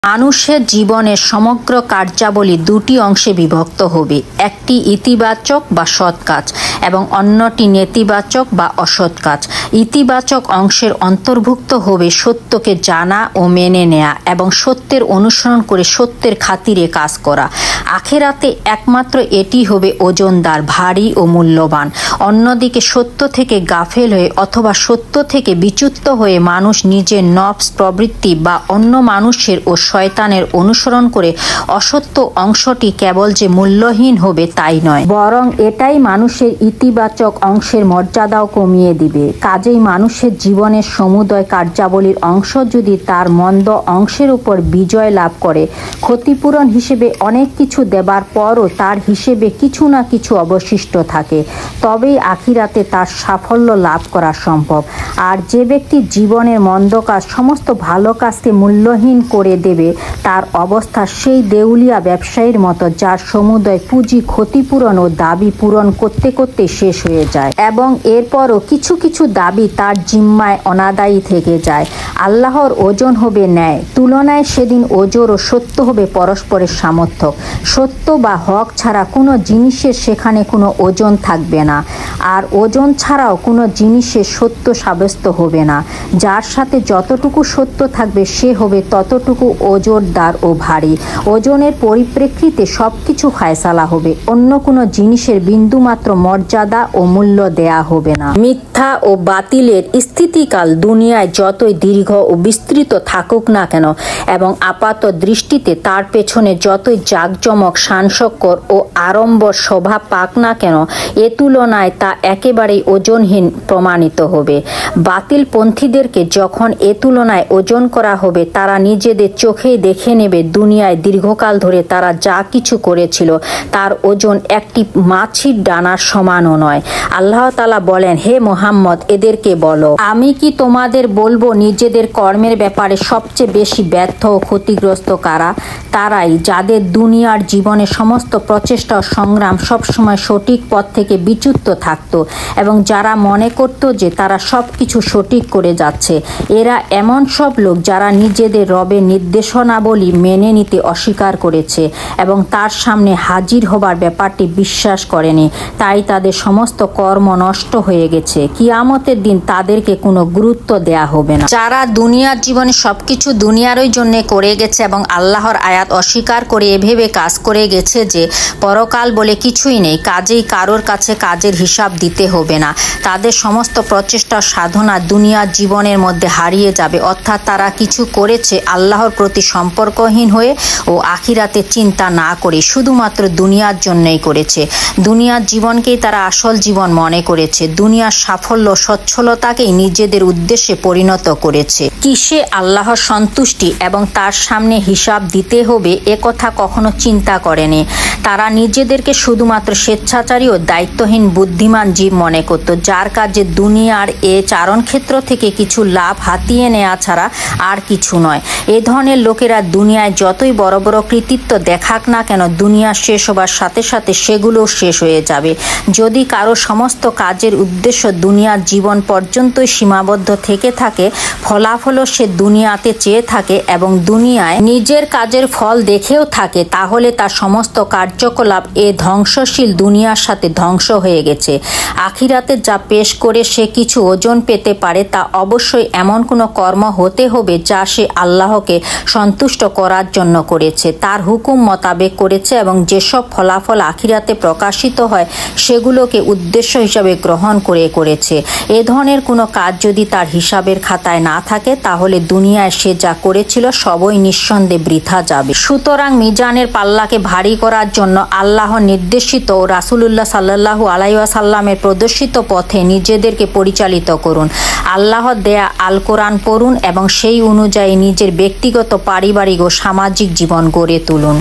মানুষের জীবনের সমগ্র কার্যাবলী দুটি অংশে বিভক্ত হবে, একটি ইতিবাচক বা সৎ কাজ এবং অন্যটি নেতিবাচক বা অসৎ কাজ। ইতিবাচক অংশের অন্তর্ভুক্ত হবে সত্যকে জানা ও মেনে নেয়া এবং সত্যের অনুসরণ করে সত্যের খাতিরে কাজ করা। আখেরাতে একমাত্র এটি হবে ওজনদার, ভারী ও মূল্যবান। অন্যদিকে সত্য থেকে গাফেল হয়ে অথবা সত্য থেকে বিচ্যুত হয়ে মানুষ নিজের নফস প্রবৃত্তি বা অন্য মানুষের ও শয়তানের অনুসরণ করে অসত্য অংশটি কেবল যে মূল্যহীন হবে তাই নয়, বরং এটাই মানুষের ইতিবাচক অংশের মর্যাদাও কমিয়ে দিবে। কাজেই মানুষের জীবনের সমুদয় কার্যাবলীর অংশ যদি তার মন্দ অংশের উপর বিজয় লাভ করে, ক্ষতিপূরণ হিসেবে অনেক কিছু দেবার পরও তার হিসেবে কিছু না কিছু অবশিষ্ট থাকে, তবেই আখিরাতে তার সাফল্য লাভ করা সম্ভব। আর যে ব্যক্তি জীবনের মন্দ কাজ সমস্ত ভালো কাজকে মূল্যহীন করে দেবে, তার অবস্থা সেই দেউলিয়া ব্যবসায়ীর মতো যার সমুদয় পুঁজি ক্ষতিপূরণ ও দাবি পূরণ করতে করতে শেষ হয়ে যায় এবং এরপরও কিছু কিছু দাবি তার জিম্মায় অনাদায়ী থেকে যায়। আল্লাহর ওজন হবে ন্যায়, তুলনায় সেদিন ওজর ও সত্য হবে পরস্পরের সামর্থক। সত্য বা হক ছাড়া কোনো জিনিসের সেখানে কোনো ওজন থাকবে না, আর ওজন ছাড়াও কোনো জিনিসের সত্য সাব্যস্ত হবে না। যার সাথে যতটুকু সত্য থাকবে সে হবে ততটুকু ওজনদার ও ভারী। ওজনের পরিপ্রেক্ষিতে সব কিছু ফায়সালা হবে, অন্য কোনো জিনিসের বিন্দুমাত্র মর্যাদা ও মূল্য দেয়া হবে না। মিথ্যা ও বাতিলের স্থিতিকাল দুনিয়ায় যতই দীর্ঘ ও বিস্তৃত থাকুক না কেন এবং আপাত দৃষ্টিতে তার পেছনে যতই জাঁকজমক, শানশক্কর ও আড়ম্বর শোভা পাক না কেন, এ তুলনায় তা একেবারেই ওজনহীন প্রমাণিত হবে। বাতিলপন্থীদেরকে যখন এ তুলনায় ওজন করা হবে, তারা নিজেদের চোখেই দেখে নেবে দুনিয়ায় দীর্ঘকাল ধরে তারা যা কিছু করেছিল তার ওজন একটি মাছির ডানার সমানও নয়। আল্লাহ তাআলা বলেন, হে মুহাম্মদ, এদেরকে বলো, আমি কি তোমাদের বলবো নিজেদের কর্মের ব্যাপারে সবচেয়ে বেশি ব্যর্থ ও ক্ষতিগ্রস্ত কারা? তারাই যাদের দুনিয়ার জীবনে সমস্ত প্রচেষ্টা ও সংগ্রাম সবসময় সঠিক পথ থেকে বিচ্যুত থাকত এবং যারা মনে করত যে তারা সব কিছু সঠিক করে যাচ্ছে। এরা এমন সব লোক যারা নিজেদের রবের নির্দেশনাবলী মেনে নিতে অস্বীকার করেছে এবং তার সামনে হাজির হবার ব্যাপারটি বিশ্বাস করেনি, তাই তাদের সমস্ত কর্ম নষ্ট হয়ে গেছে। কিয়ামতের দিন তাদেরকে কোনো গুরুত্ব দেয়া হবে না। যারা দুনিয়ার জীবনে সবকিছু দুনিয়ারই জন্য করে গেছে এবং আল্লাহর আয়াত অস্বীকার করে এভাবে কাজ করে গেছে যে পরকাল বলে কিছুই নেই, কাজেই কারোর কাছে কাজের হিসাব দিতে হবে না, তাদের সমস্ত প্রচেষ্টা সাধনা দুনিয়ার জীবনের মধ্যে হারিয়ে যাবে। অর্থাৎ তারা কিছু করেছে আল্লাহর প্রতি সম্পর্কহীন হয়ে ও আখিরাতে চিন্তা না করে শুধুমাত্র দুনিয়ার জন্যই করেছে। দুনিয়ার জীবনকেই তারা আসল জীবন মনে করেছে, দুনিয়ার সাফল্য সচ্ছলতাকেই নিজেদের উদ্দেশ্যে পরিণত করেছে। কিসে আল্লাহর সন্তুষ্টি এবং তার সামনে হিসাব দিতে হবে এ কথা কখনো চিন্তা করেনি। তারা নিজেদেরকে শুধুমাত্র স্বেচ্ছাচারী ও দায়িত্বহীন বুদ্ধিমান জীব মনে করত, যার কাজে দুনিয়ার এ চারণক্ষেত্র থেকে কিছু লাভ হাতিয়ে নেওয়া ছাড়া আর কিছু নয়। এ ধরনের লোকেরা দুনিয়ায় যতই বড় বড় কৃতিত্ব দেখাক না কেন, দুনিয়া শেষ হবার সাথে সাথে সেগুলোও শেষ হয়ে যাবে। যদি কারো সমস্ত কাজের উদ্দেশ্য দুনিয়ার জীবন পর্যন্তই সীমাবদ্ধ থেকে থাকে, ফলাফলও সে দুনিয়াতে চেয়ে থাকে এবং দুনিয়ায় নিজের কাজের ফল দেখেও থাকে, তাহলে তার সমস্ত কার্যকলাপ এ ধ্বংসশীল দুনিয়ার সাথে ধ্বংস হয়ে গেছে। আখিরাতে যা পেশ করে সে কিছু ওজন পেতে পারে, তা অবশ্যই এমন কোনো কর্ম হতে হবে যা সে আল্লাহকে সন্তুষ্ট করার জন্য করেছে, তার হুকুম মোতাবেক করেছে এবং যেসব ফলাফল আখিরাতে প্রকাশিত হয় সেগুলোকে উদ্দেশ্য হিসাবে গ্রহণ করে করেছে। এ ধরনের কোনো কাজ যদি তার হিসাবের খাতায় না থাকে, তাহলে দুনিয়ায় সে যা করেছিল সবই নিঃসন্দেহে বৃথা যাবে। সুতরাং মিজানের পাল্লাকে ভারী করার জন্য আল্লাহ নির্দেশিত ও রাসূলুল্লাহ সাল্লাল্লাহু আলাইহি ওয়াসাল্লামের প্রদর্শিত পথে নিজেদেরকে পরিচালিত করুন। আল্লাহর দেয়া আল কোরআন পড়ুন এবং সেই অনুযায়ী নিজের ব্যক্তিগত, পারিবারিক ও সামাজিক জীবন গড়ে তুলুন।